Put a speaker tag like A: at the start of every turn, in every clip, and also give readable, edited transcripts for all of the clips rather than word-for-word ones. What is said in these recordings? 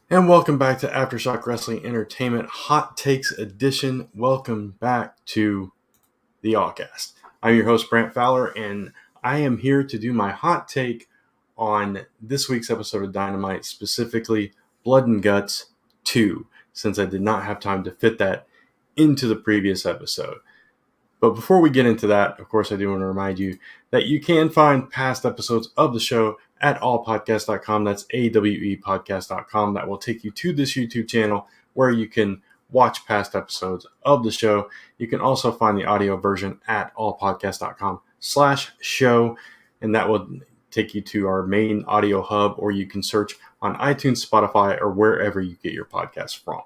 A: And welcome back to Aftershock Wrestling Entertainment Hot Takes Edition. Welcome back to the Allcast. I'm your host, Brant Fowler, and I am here to do my hot take on this week's episode of Dynamite, specifically Blood and Guts 2, since I did not have time to fit that into the previous episode. But before we get into that, of course, I do want to remind you that you can find past episodes of the show at allpodcast.com. That's awepodcast.com. That will take you to this YouTube channel where you can watch past episodes of the show. You can also find the audio version at allpodcast.com/show, and that will take you to our main audio hub, or you can search on iTunes, Spotify, or wherever you get your podcasts from.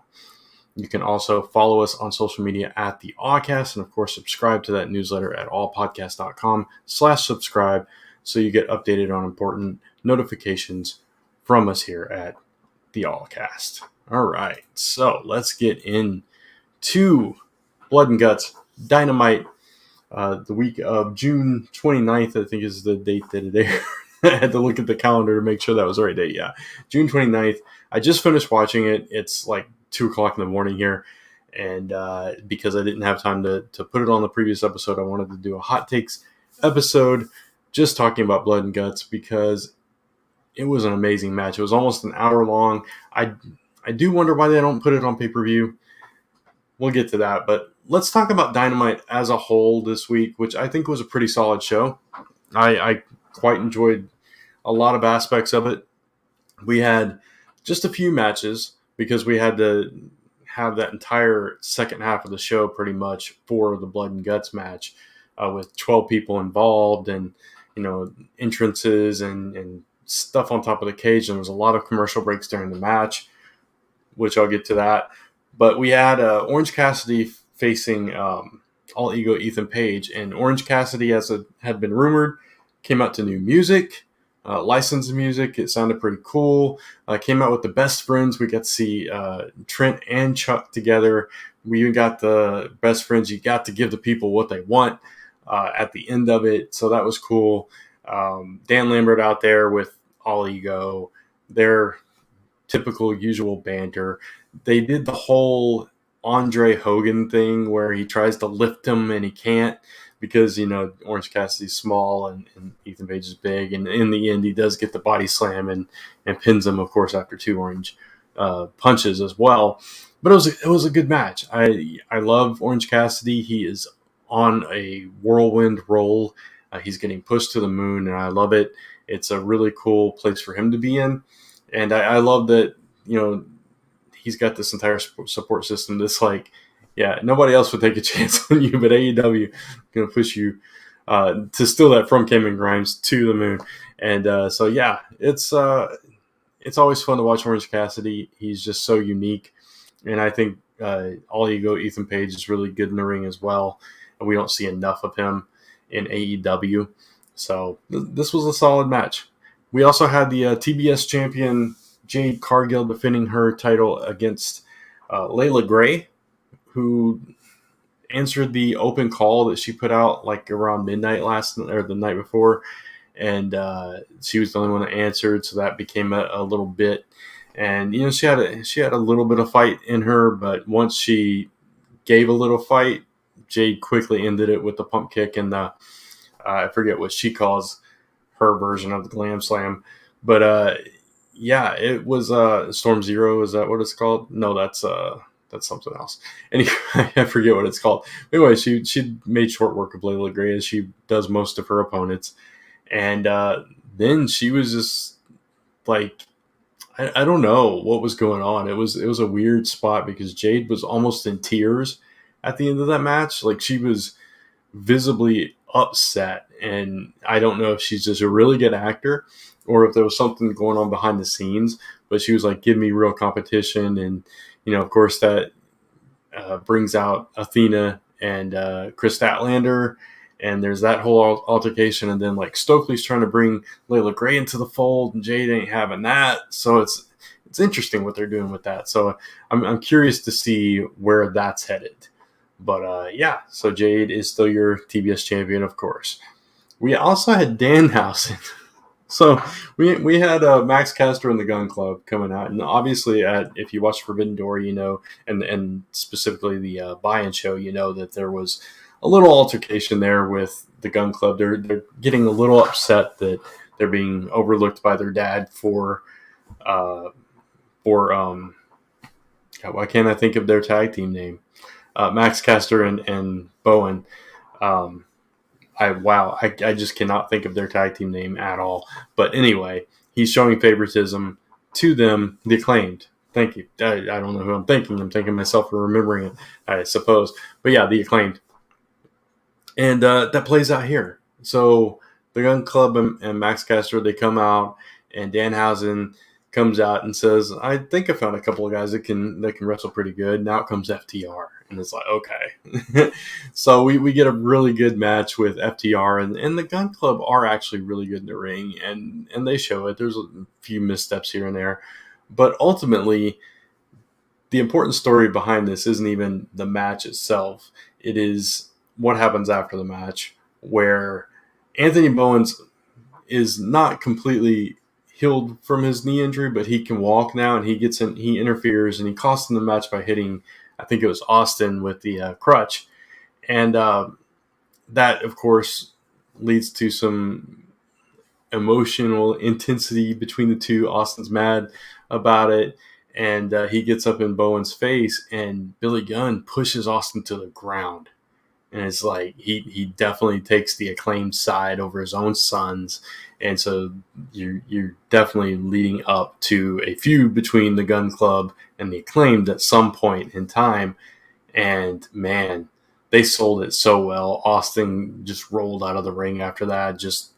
A: You can also follow us on social media at the Awcast, and of course, subscribe to that newsletter at allpodcast.com/subscribe so you get updated on important notifications from us here at the Awcast. All right, so let's get into Blood and Guts Dynamite, the week of June 29th, I think is the date that it aired. I had to look at the calendar to make sure that was the right date. Yeah, June 29th. I just finished watching it. It's like 2 o'clock in the morning here, and because I didn't have time to put it on the previous episode, I wanted to do a hot takes episode just talking about Blood and Guts because it was an amazing match. It was almost an hour long. I do wonder why they don't put it on pay-per-view. We'll get to that, but let's talk about Dynamite as a whole this week, which I think was a pretty solid show. I quite enjoyed a lot of aspects of it. We had just a few matches because we had to have that entire second half of the show pretty much for the Blood and Guts match with 12 people involved and, entrances and stuff on top of the cage. And there was a lot of commercial breaks during the match, which I'll get to that. But we had Orange Cassidy facing All Ego Ethan Page. And Orange Cassidy, as it had been rumored, came out to new music. Licensed music. It sounded pretty cool. Came out with the best friends. We got to see Trent and Chuck together. We even got the best friends. You got to give the people what they want at the end of it. So that was cool. Dan Lambert out there with All Ego. Their typical usual banter. They did the whole Andre Hogan thing where he tries to lift him and he can't, because, Orange Cassidy's small and Ethan Page is big. And in the end, he does get the body slam and pins him, of course, after 2 orange punches as well. But it was a good match. I love Orange Cassidy. He is on a whirlwind roll. He's getting pushed to the moon, and I love it. It's a really cool place for him to be in. And I love that, he's got this entire support system that's like, yeah, nobody else would take a chance on you, but AEW is going to push you to steal that from Cameron Grimes to the moon. And so, yeah, it's always fun to watch Orange Cassidy. He's just so unique. And I think All Ego Ethan Page is really good in the ring as well. And we don't see enough of him in AEW. So this was a solid match. We also had the TBS champion Jade Cargill defending her title against Layla Gray, who answered the open call that she put out like around midnight the night before, and she was the only one that answered, so that became a little bit. And she had a little bit of fight in her, but once she gave a little fight, Jade quickly ended it with the pump kick and the I forget what she calls her version of the Glam Slam, but yeah, it was Storm Zero. Is that what it's called? No, that's something else. Anyway, I forget what it's called. Anyway, she made short work of Layla Gray, as she does most of her opponents. And then she was just like, I don't know what was going on. It was a weird spot because Jade was almost in tears at the end of that match. Like, she was visibly upset. And I don't know if she's just a really good actor or if there was something going on behind the scenes. But she was like, give me real competition. And of course, that brings out Athena and Chris Statlander, and there's that whole altercation. And then like Stokely's trying to bring Layla Gray into the fold, and Jade ain't having that. So it's interesting what they're doing with that. So I'm curious to see where that's headed. But yeah, so Jade is still your TBS champion, of course. We also had Danhausen So we had Max Caster and the Gun Club coming out, and obviously, if you watch Forbidden Door, and specifically the buy-in show, that there was a little altercation there with the Gun Club. They're getting a little upset that they're being overlooked by their dad uh, for God, why can't I think of their tag team name? Max Caster and Bowen. Um, I just cannot think of their tag team name at all. But anyway, he's showing favoritism to them, the Acclaimed. Thank you. I don't know who I'm thinking. I'm thinking myself for remembering it, I suppose. But yeah, the Acclaimed. And that plays out here. So the Gun Club and Max Caster, they come out, and Danhausen comes out and says, "I think I found a couple of guys that can wrestle pretty good." Now it comes FTR, and it's like, okay. So we get a really good match with FTR, and the Gun Club are actually really good in the ring, and they show it. There's a few missteps here and there, but ultimately, the important story behind this isn't even the match itself. It is what happens after the match, where Anthony Bowens is not completely healed from his knee injury, but he can walk now, and he interferes, and he costs him the match by hitting, I think it was Austin, with the crutch. And that, of course, leads to some emotional intensity between the two. Austin's mad about it, and he gets up in Bowen's face, and Billy Gunn pushes Austin to the ground. And it's like he definitely takes the Acclaimed side over his own sons. And so you're definitely leading up to a feud between the Gun Club and the Acclaimed at some point in time. And man, they sold it so well. Austin just rolled out of the ring after that, just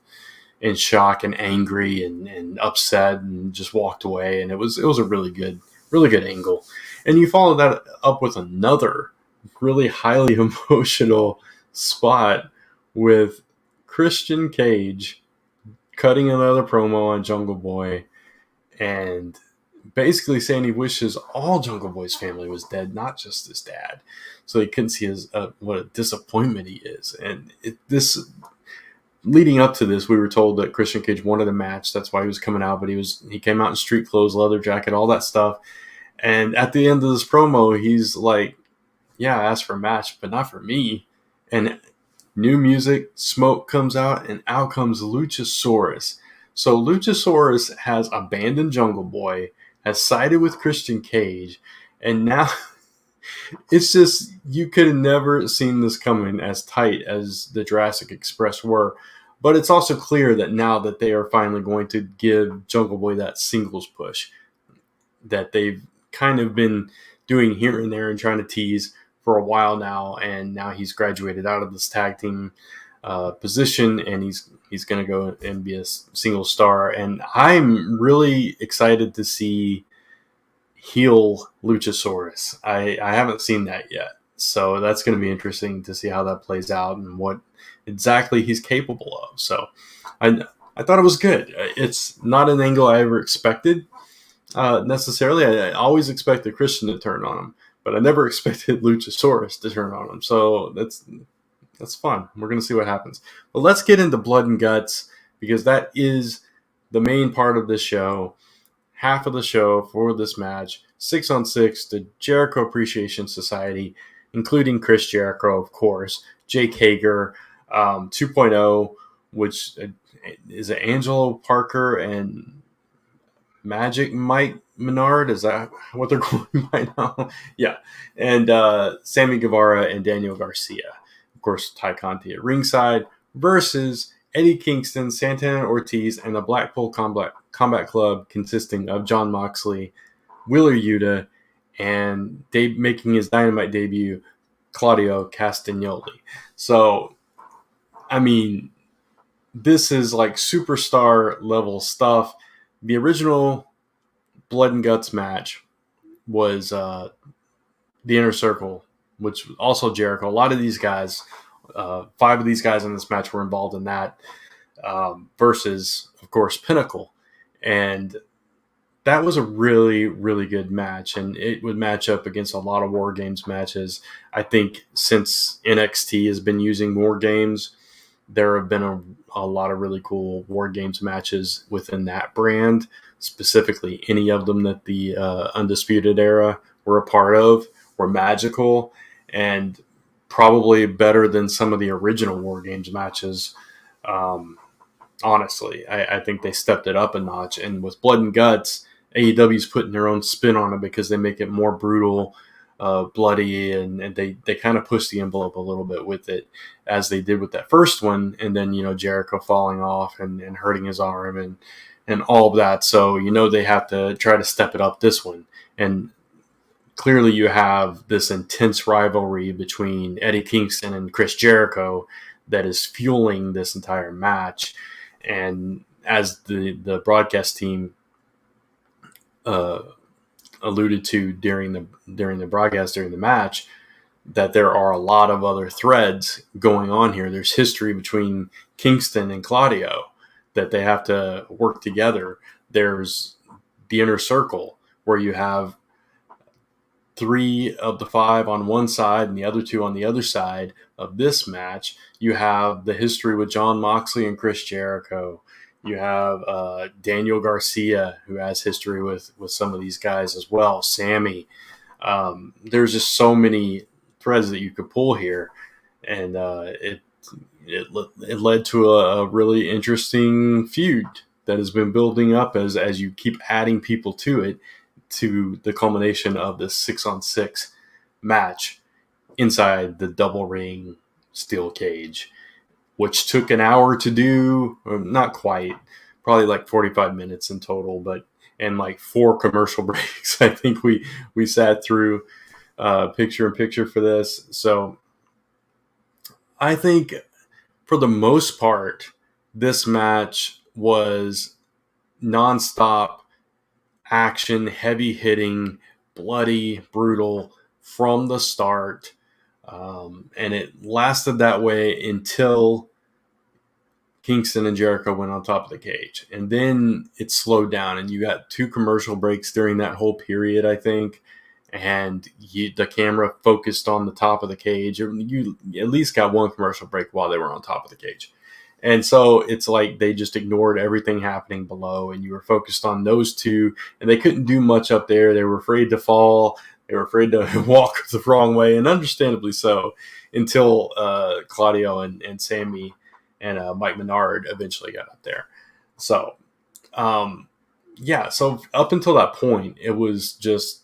A: in shock and angry and upset, and just walked away. And it was a really good angle. And you follow that up with another really highly emotional spot with Christian Cage cutting another promo on Jungle Boy and basically saying he wishes all Jungle Boy's family was dead, not just his dad. So he couldn't see what a disappointment he is. And this leading up to this, we were told that Christian Cage wanted a match. That's why he was coming out. But he came out in street clothes, leather jacket, all that stuff. And at the end of this promo, he's like, "Yeah, I asked for a match, but not for me." And new music, smoke comes out, and out comes Luchasaurus. So Luchasaurus has abandoned Jungle Boy, has sided with Christian Cage, and now it's just, you could have never seen this coming as tight as the Jurassic Express were. But it's also clear that now that they are finally going to give Jungle Boy that singles push that they've kind of been doing here and there and trying to tease for a while now, and now he's graduated out of this tag team position, and he's going to go and be a single star. And I'm really excited to see heel Luchasaurus. I haven't seen that yet, so that's going to be interesting to see how that plays out and what exactly he's capable of. So I thought it was good. It's not an angle I ever expected necessarily. I always expected Christian to turn on him, but I never expected Luchasaurus to turn on him. So that's fun. We're going to see what happens. But let's get into Blood and Guts, because that is the main part of this show. Half of the show for this match, 6-on-6, the Jericho Appreciation Society, including Chris Jericho, of course, Jake Hager, 2.0, which is it Angelo Parker and Magic Mike Menard? Is that what they're going by now? Yeah. And Sammy Guevara and Daniel Garcia. Of course, Ty Conti at ringside versus Eddie Kingston, Santana Ortiz, and the Blackpool Combat Club, consisting of Jon Moxley, Wheeler Yuta, and making his Dynamite debut, Claudio Castagnoli. So, I mean, this is like superstar level stuff. The original Blood and Guts match was the Inner Circle, which was also Jericho. A lot of these guys, 5 of these guys in this match were involved in that, versus, of course, Pinnacle. And that was a really, really good match, and it would match up against a lot of War Games matches. I think since NXT has been using War Games, there have been a lot of really cool War Games matches within that brand, specifically any of them that the Undisputed Era were a part of were magical and probably better than some of the original War Games matches. Honestly, I think they stepped it up a notch. And with Blood and Guts, AEW's putting their own spin on it because they make it more brutal, bloody, and they kind of push the envelope a little bit with it, as they did with that first one. And then, Jericho falling off and hurting his arm and all of that. So, they have to try to step it up this one. And clearly you have this intense rivalry between Eddie Kingston and Chris Jericho that is fueling this entire match. And as the broadcast team alluded to during the broadcast, during the match, that there are a lot of other threads going on here. There's history between Kingston and Claudio that they have to work together. There's the Inner Circle, where you have 3 of the 5 on one side and the other 2 on the other side of this match. You have the history with Jon Moxley and Chris Jericho. You have Daniel Garcia, who has history with some of these guys as well. Sammy. There's just so many threads that you could pull here, and it led to a really interesting feud that has been building up as you keep adding people to it, to the culmination of this 6-on-6 match inside the double ring steel cage, which took an hour to do, or not quite, probably like 45 minutes in total, and like 4 commercial breaks. I think we sat through picture in picture for this. So I think for the most part, this match was nonstop action, heavy hitting, bloody, brutal from the start. And it lasted that way until Kingston and Jericho went on top of the cage. And then it slowed down, and you got 2 commercial breaks during that whole period, I think. And the camera focused on the top of the cage. You at least got 1 commercial break while they were on top of the cage. And so it's like they just ignored everything happening below, and you were focused on those 2, and they couldn't do much up there. They were afraid to fall. They were afraid to walk the wrong way, and understandably so, until Claudio and Sammy and Mike Menard eventually got up there. So, so up until that point, it was just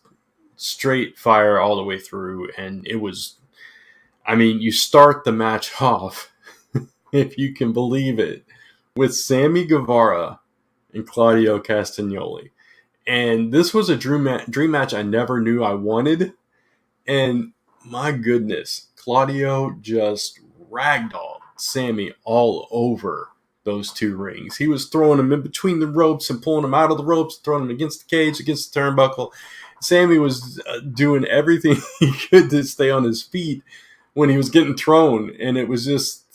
A: straight fire all the way through, and it was, you start the match off, if you can believe it, with Sammy Guevara and Claudio Castagnoli. And this was a dream match I never knew I wanted. And my goodness, Claudio just ragdolled Sammy all over those 2 rings. He was throwing him in between the ropes and pulling him out of the ropes, throwing him against the cage, against the turnbuckle. Sammy was doing everything he could to stay on his feet when he was getting thrown. And it was just,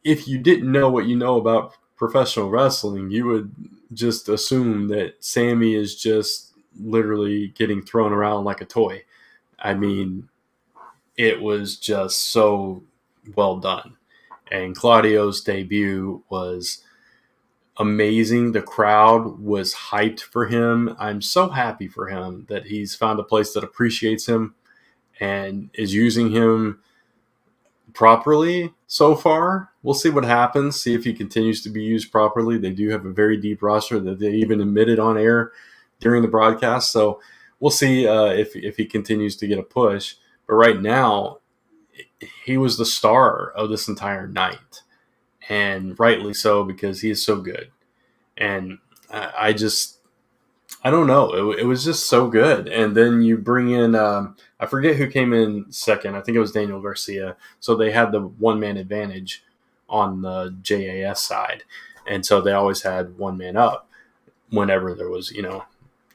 A: if you didn't know what you know about professional wrestling, you would just assume that Sammy is just literally getting thrown around like a toy. It was just so well done. And Claudio's debut was amazing. The crowd was hyped for him. I'm so happy for him that he's found a place that appreciates him and is using him properly so far. We'll see what happens, see if he continues to be used properly. They do have a very deep roster that they even admitted on air during the broadcast. So we'll see if he continues to get a push. But right now, he was the star of this entire night. And rightly so, because he is so good. And I don't know. It was just so good. And then you bring in, I forget who came in second. I think it was Daniel Garcia. So they had the 1-man advantage on the JAS side. And so they always had 1 man up whenever there was,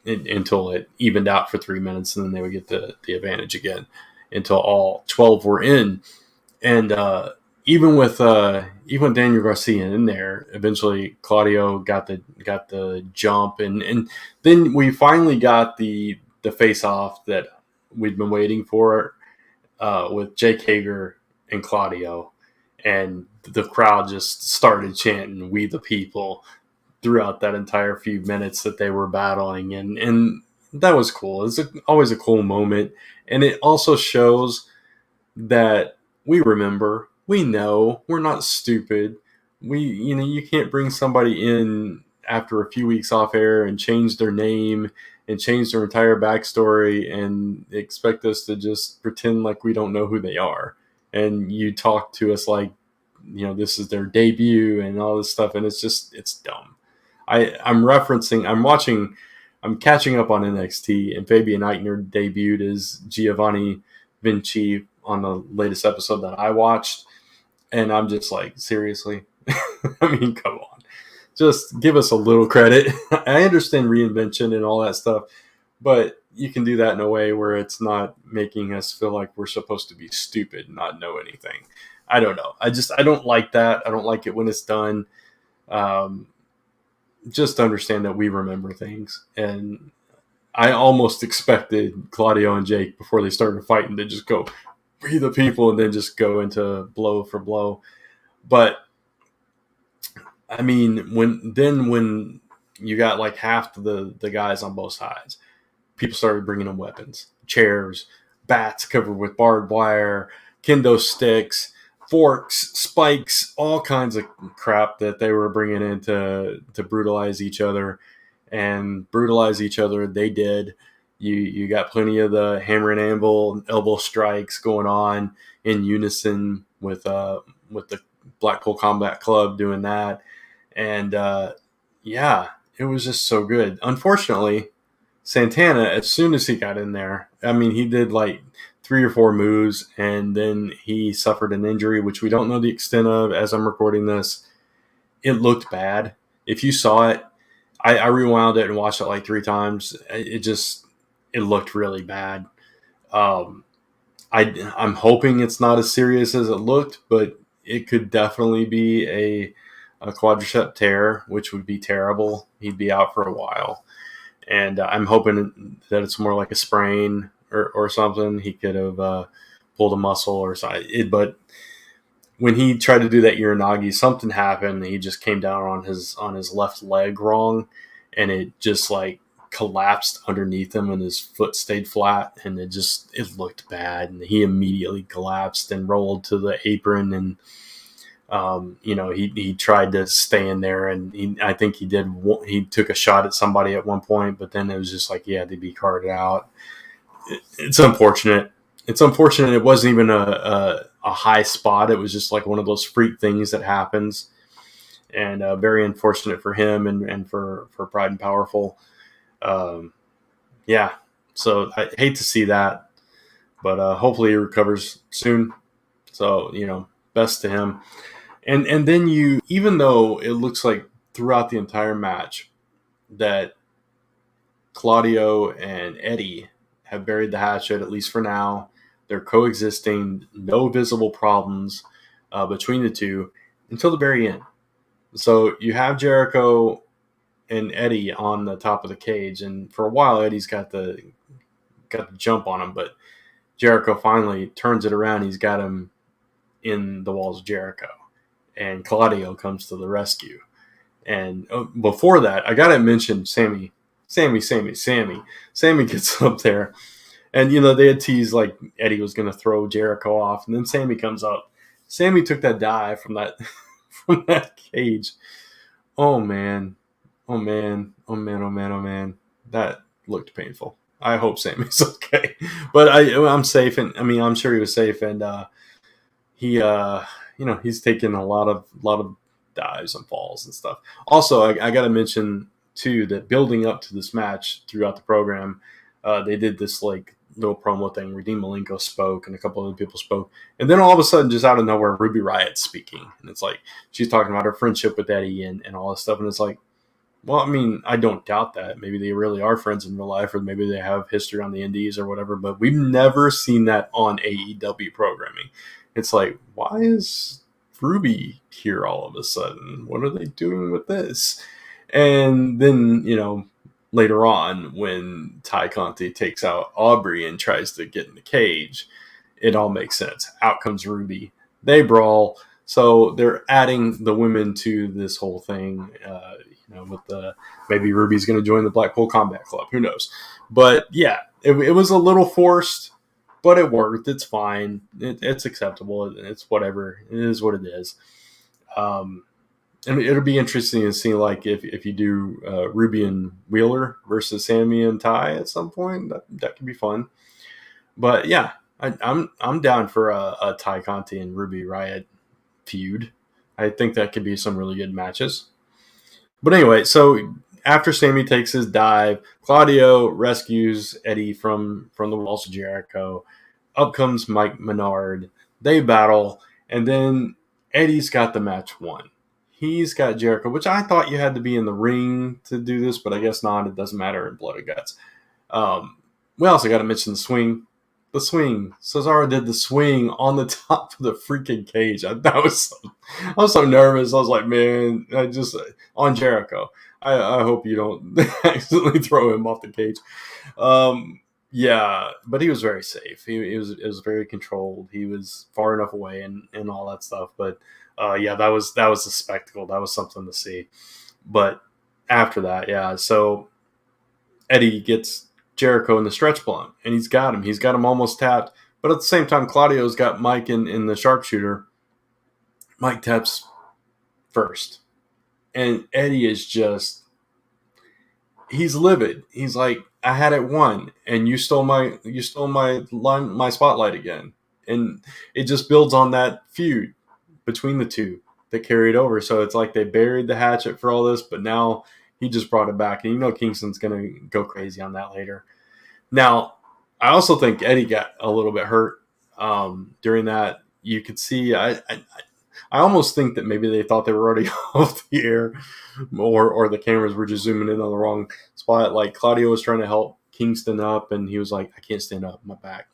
A: until it evened out for 3 minutes, and then they would get the advantage again until all 12 were in. And even with Daniel Garcia in there, eventually Claudio got the jump, and then we finally got the face off that we'd been waiting for with Jake Hager and Claudio. and the crowd just started chanting "We the People" throughout that entire few minutes that they were battling, and that was cool. It's always a cool moment, and it also shows that we remember, we know, we're not stupid. You can't bring somebody in after a few weeks off air and change their name and change their entire backstory and expect us to just pretend like we don't know who they are. And you talk to us like, this is their debut and all this stuff, and it's dumb. I'm catching up on NXT, and Fabian Eichner debuted as Giovanni Vinci on the latest episode that I watched, and I'm just like, seriously? I mean, come on. Just give us a little credit. I understand reinvention and all that stuff, but you can do that in a way where it's not making us feel like we're supposed to be stupid and not know anything. I don't know. I don't like that. I don't like it when it's done. Just understand that we remember things. And I almost expected Claudio and Jake, before they started fighting, to just go, "We the People," and then just go into blow for blow. But I mean, when you got like half the guys on both sides, people started bringing them weapons, chairs, bats covered with barbed wire, kendo sticks, forks, spikes, all kinds of crap that they were bringing in to brutalize each other. And brutalize each other they did. You got plenty of the hammer and anvil, elbow strikes going on in unison with the Blackpool Combat Club doing that. And yeah, it was just so good. Unfortunately, Santana, as soon as he got in there, I mean, he did like 3 or 4 moves, and then he suffered an injury, which we don't know the extent of as I'm recording this. It looked bad. If you saw it, I rewound it and watched it like 3 times. It looked really bad. I'm hoping it's not as serious as it looked, but it could definitely be a quadricep tear, which would be terrible. He'd be out for a while. And I'm hoping that it's more like a sprain or something. He could have pulled a muscle or something. But when he tried to do that Uranagi, something happened. He just came down on his left leg wrong, and it just like collapsed underneath him, and his foot stayed flat, and it looked bad. And he immediately collapsed and rolled to the apron, and he tried to stay in there, and I think he did. He took a shot at somebody at one point, but then it was just like he had to be carted out. It's unfortunate. It's unfortunate. It wasn't even a high spot. It was just like one of those freak things that happens, and very unfortunate for him and for Pride and Powerful. Yeah, so I hate to see that, but hopefully he recovers soon. So best to him. And then even though it looks like throughout the entire match that Claudio and Eddie have buried the hatchet, at least for now, they're coexisting, no visible problems between the two until the very end. So you have Jericho and Eddie on the top of the cage, and for a while Eddie's got the jump on him, but Jericho finally turns it around. He's got him in the walls of Jericho, and Claudio comes to the rescue. And before that, I gotta mention Sammy. Sammy gets up there, and they had teased like Eddie was gonna throw Jericho off, and then Sammy comes up. Sammy took that dive from that from that cage. Oh man. That looked painful. I hope Sammy's okay, but I'm safe, and I mean I'm sure he was safe, and he's taken a lot of dives and falls and stuff. Also, I got to mention too that building up to this match throughout the program, they did this like little promo thing where Dean Malenko spoke and a couple other people spoke, and then all of a sudden, just out of nowhere, Ruby Riot's speaking, and it's like she's talking about her friendship with Eddie and all this stuff, and it's like, well, I mean, I don't doubt that. Maybe they really are friends in real life, or maybe they have history on the indies or whatever, but we've never seen that on AEW programming. It's like, why is Ruby here all of a sudden? What are they doing with this? And then, later on, when Ty Conti takes out Aubrey and tries to get in the cage, it all makes sense. Out comes Ruby. They brawl. So they're adding the women to this whole thing. With maybe Ruby's going to join the Blackpool Combat Club. Who knows? But yeah, it was a little forced, but it worked. It's fine. It's acceptable. It's whatever. It is what it is. And it'll be interesting to see, like, if you do Ruby and Wheeler versus Sammy and Ty at some point. That could be fun. But yeah, I'm down for a Ty Conti and Ruby Riott feud. I think that could be some really good matches. But anyway, so after Sammy takes his dive, Claudio rescues Eddie from the walls of Jericho. Up comes Mike Menard. They battle, and then Eddie's got the match won. He's got Jericho, which I thought you had to be in the ring to do this, but I guess not. It doesn't matter in Blood and Guts. We also got to mention the swing. The swing. Cesaro did the swing on the top of the freaking cage. I was so nervous. I was like, man, on Jericho. I hope you don't accidentally throw him off the cage. Yeah, but he was very safe. It was very controlled. He was far enough away and all that stuff. But yeah, that was a spectacle. That was something to see. But after that, yeah, so Eddie gets Jericho in the stretch blunt, and he's got him almost tapped. But at the same time, Claudio's got Mike in the sharpshooter. Mike taps first, and Eddie is he's livid. He's like, I had it won, and you stole my spotlight again. And it just builds on that feud between the two that carried over. So it's like they buried the hatchet for all this, but now he just brought it back. And Kingston's going to go crazy on that later. Now, I also think Eddie got a little bit hurt during that. You could see, I almost think that maybe they thought they were already off the air, or the cameras were just zooming in on the wrong spot. Like, Claudio was trying to help Kingston up, and he was like, I can't stand up, my back.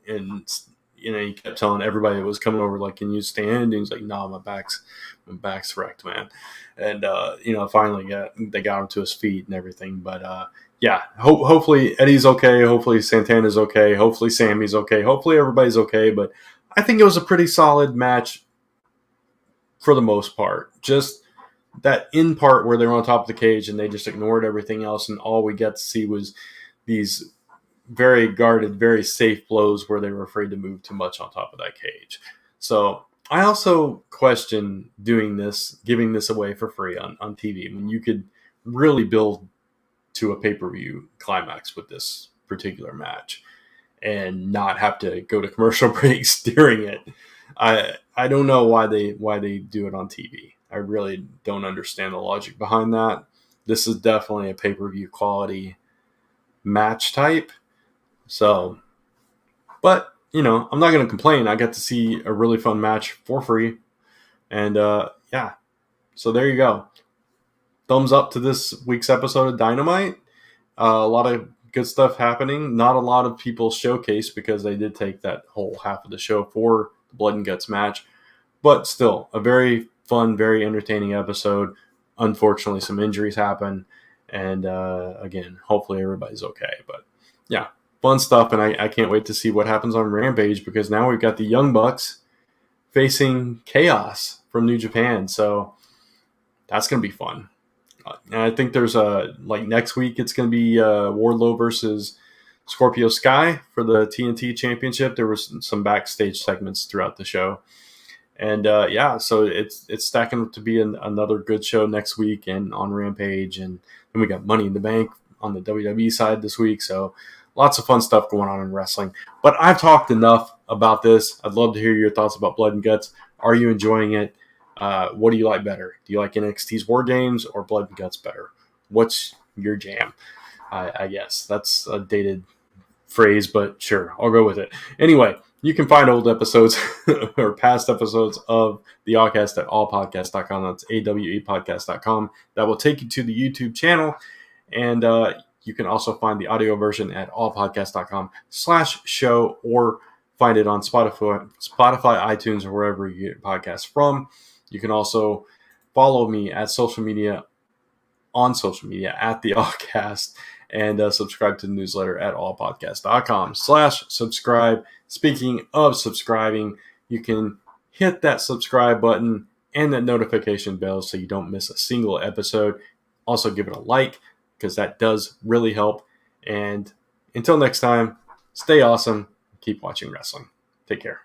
A: And he kept telling everybody that was coming over, like, can you stand? And he's like, no, my back's wrecked, man. And finally they got him to his feet and everything. But yeah, hopefully Eddie's okay. Hopefully Santana's okay. Hopefully Sammy's okay. Hopefully everybody's okay. But I think it was a pretty solid match for the most part. Just that in part where they're on top of the cage and they just ignored everything else, and all we got to see was these very guarded, very safe blows where they were afraid to move too much on top of that cage. So I also question giving this away for free on TV when you could really build to a pay-per-view climax with this particular match and not have to go to commercial breaks during it. I don't know why they do it on TV. I really don't understand the logic behind that. This is definitely a pay-per-view quality match type. So, but, I'm not going to complain. I got to see a really fun match for free. And, yeah. So there you go. Thumbs up to this week's episode of Dynamite. A lot of good stuff happening. Not a lot of people showcased because they did take that whole half of the show for the Blood and Guts match. But still, a very fun, very entertaining episode. Unfortunately, some injuries happen. And, again, hopefully everybody's okay. But, yeah, fun stuff. And I can't wait to see what happens on Rampage, because now we've got the Young Bucks facing Chaos from New Japan. So that's going to be fun. And I think there's next week it's going to be Wardlow versus Scorpio Sky for the TNT Championship. There was some backstage segments throughout the show. And yeah, so it's stacking up to be another good show next week and on Rampage. And then we got Money in the Bank on the WWE side this week. So lots of fun stuff going on in wrestling. But I've talked enough about this. I'd love to hear your thoughts about Blood and Guts. Are you enjoying it? What do you like better? Do you like NXT's War Games or Blood and Guts better? What's your jam? I guess that's a dated phrase, but sure, I'll go with it. Anyway, you can find old episodes or past episodes of the Awcast at allpodcast.com. That's awepodcast.com. That will take you to the YouTube channel. And you can also find the audio version at allpodcast.com/show, or find it on Spotify, iTunes, or wherever you get podcasts from. You can also follow me at social media at the Awcast, and subscribe to the newsletter at allpodcast.com/subscribe. Speaking of subscribing, you can hit that subscribe button and that notification bell so you don't miss a single episode. Also, give it a like because that does really help. And until next time, stay awesome. Keep watching wrestling. Take care.